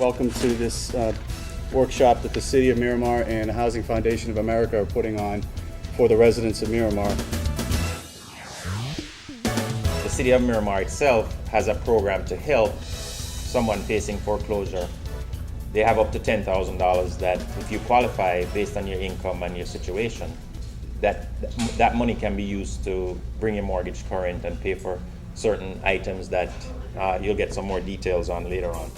Welcome to this workshop that the City of Miramar and the Housing Foundation of America are putting on for the residents of Miramar. The City of Miramar itself has a program to help someone facing foreclosure. They have up to $10,000 that if you qualify based on your income and your situation, that money can be used to bring your mortgage current and pay for certain items that you'll get some more details on later on.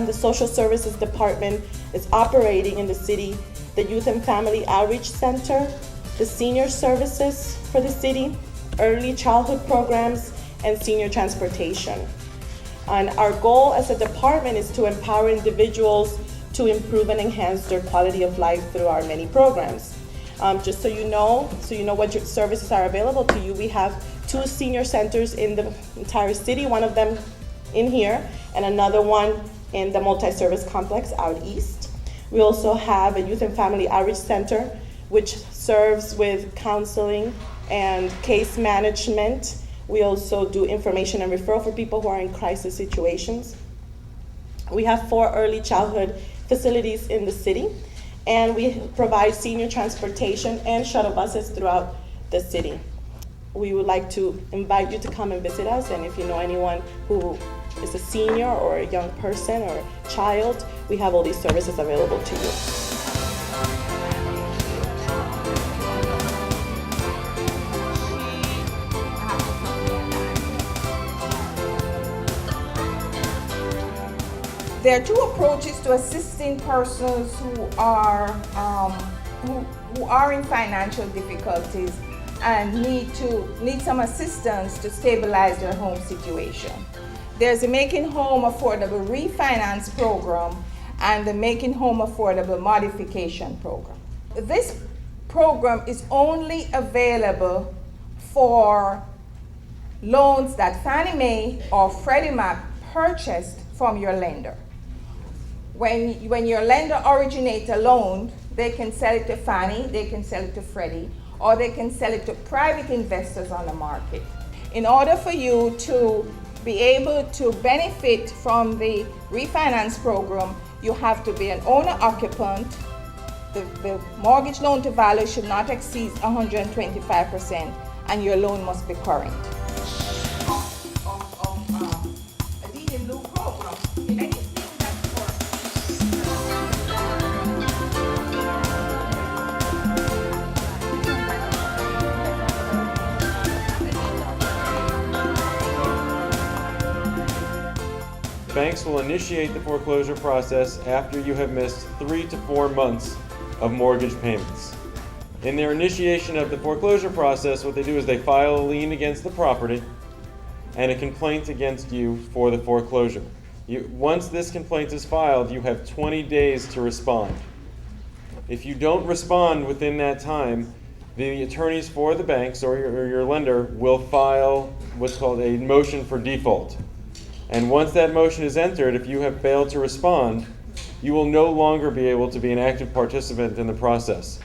The Social Services Department is operating in the city the Youth and Family Outreach Center, the Senior Services for the city, early childhood programs, and senior transportation. And our goal as a department is to empower individuals to improve and enhance their quality of life through our many programs. Just so you know what your services are available to you, we have 2 senior centers in the entire city, one of them in here, and another one in the multi-service complex out east. We also have a Youth and Family Outreach Center, which serves with counseling and case management. We also do information and referral for people who are in crisis situations. We have 4 early childhood facilities in the city, and we provide senior transportation and shuttle buses throughout the city. We would like to invite you to come and visit us, and if you know anyone who is a senior or a young person or a child, we have all these services available to you. There are 2 approaches to assisting persons who are in financial difficulties and need some assistance to stabilize their home situation. There's the Making Home Affordable Refinance Program and the Making Home Affordable Modification Program. This program is only available for loans that Fannie Mae or Freddie Mac purchased from your lender. When your lender originates a loan, they can sell it to Fannie, they can sell it to Freddie, or they can sell it to private investors on the market. In order for you to be able to benefit from the refinance program, you have to be an owner-occupant. The mortgage loan to value should not exceed 125%, and your loan must be current. Banks will initiate the foreclosure process after you have missed 3 to 4 months of mortgage payments. In their initiation of the foreclosure process, what they do is they file a lien against the property and a complaint against you for the foreclosure. Once this complaint is filed, you have 20 days to respond. If you don't respond within that time, the attorneys for the banks or your lender will file what's called a motion for default. And once that motion is entered, if you have failed to respond, you will no longer be able to be an active participant in the process.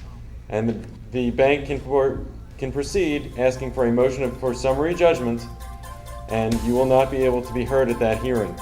And the bank can proceed asking for a motion for summary judgment, and you will not be able to be heard at that hearing.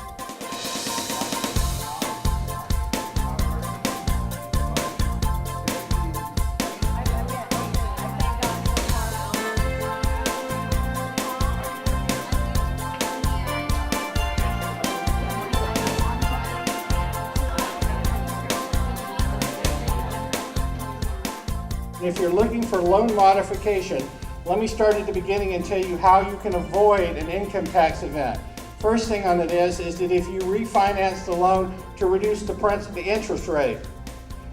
If you're looking for loan modification, let me start at the beginning and tell you how you can avoid an income tax event. First thing on it is that if you refinance the loan to reduce the interest rate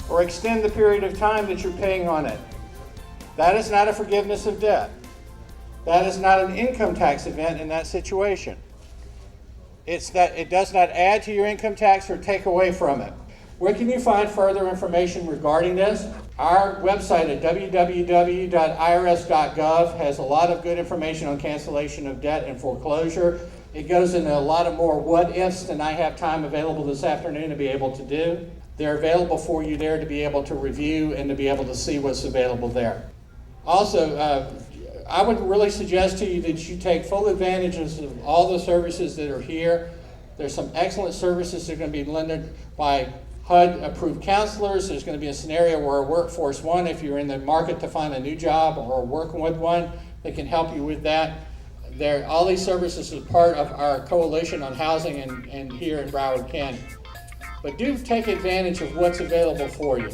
or extend the period of time that you're paying on it, that is not a forgiveness of debt. That is not an income tax event in that situation. It's that it does not add to your income tax or take away from it. Where can you find further information regarding this? Our website at www.irs.gov has a lot of good information on cancellation of debt and foreclosure. It goes into a lot of more what ifs than I have time available this afternoon to be able to do. They're available for you there to be able to review and to be able to see what's available there. Also, I would really suggest to you that you take full advantage of all the services that are here. There's some excellent services that are going to be lended by HUD-approved counselors. There's going to be a scenario where a Workforce One, if you're in the market to find a new job or working with one, they can help you with that. All these services is part of our coalition on housing and here in Broward County. But do take advantage of what's available for you.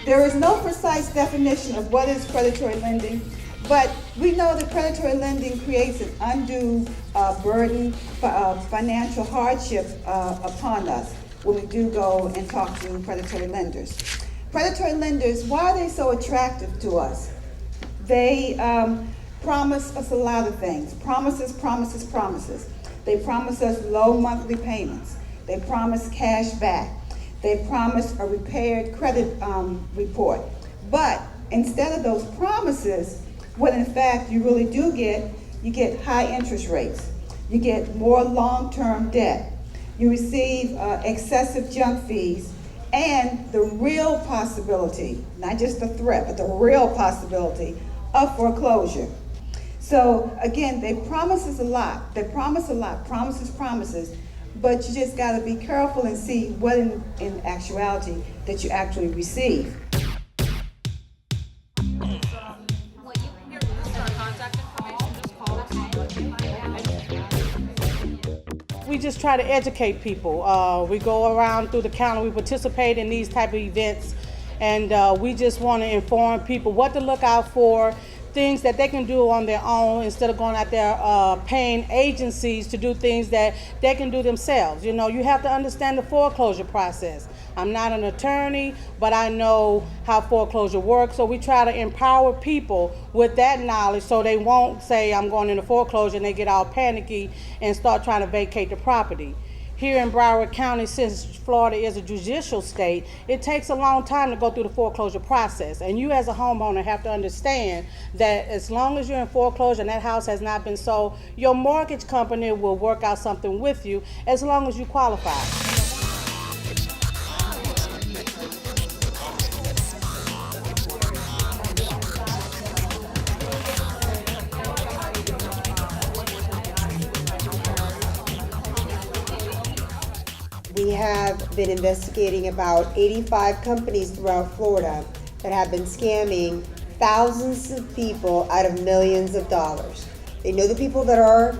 There is no precise definition of what is predatory lending, but we know that predatory lending creates an undue burden, financial hardship upon us when we do go and talk to predatory lenders. Predatory lenders, why are they so attractive to us? They promise us a lot of things. Promises, promises, promises. They promise us low monthly payments. They promise cash back. They promise a repaired credit report. But instead of those promises, what in fact you really do get, you get high interest rates. You get more long-term debt. You receive excessive junk fees and the real possibility, not just the threat, but the real possibility of foreclosure. So again, they promise us a lot. They promise a lot, promises, but you just gotta be careful and see what in actuality that you actually receive. We just try to educate people. We go around through the county, we participate in these type of events, and we just want to inform people what to look out for, things that they can do on their own instead of going out there paying agencies to do things that they can do themselves. You know, you have to understand the foreclosure process. I'm not an attorney, but I know how foreclosure works, so we try to empower people with that knowledge so they won't say, I'm going into foreclosure, and they get all panicky and start trying to vacate the property. Here in Broward County, since Florida is a judicial state, it takes a long time to go through the foreclosure process. And you as a homeowner have to understand that as long as you're in foreclosure and that house has not been sold, your mortgage company will work out something with you as long as you qualify. We have been investigating about 85 companies throughout Florida that have been scamming thousands of people out of millions of dollars. They know the people that are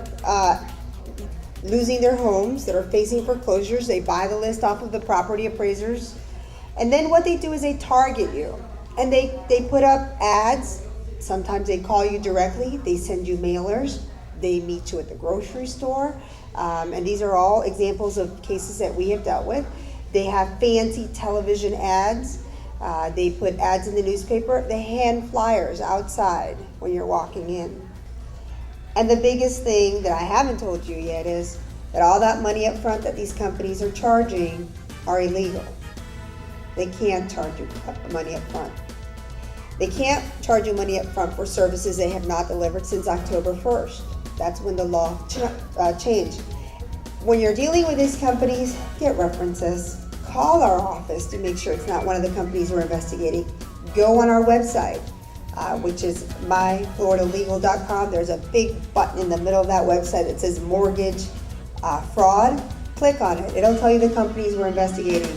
losing their homes, that are facing foreclosures. They buy the list off of the property appraisers. And then what they do is they target you. And they put up ads. Sometimes they call you directly. They send you mailers. They meet you at the grocery store. And these are all examples of cases that we have dealt with. They have fancy television ads. They put ads in the newspaper. They hand flyers outside when you're walking in. And the biggest thing that I haven't told you yet is that all that money up front that these companies are charging are illegal. They can't charge you money up front. They can't charge you money up front for services they have not delivered since October 1st. That's when the law changed. When you're dealing with these companies, get references. Call our office to make sure it's not one of the companies we're investigating. Go on our website, which is MiramarFL.gov. There's a big button in the middle of that website that says mortgage fraud. Click on it. It'll tell you the companies we're investigating.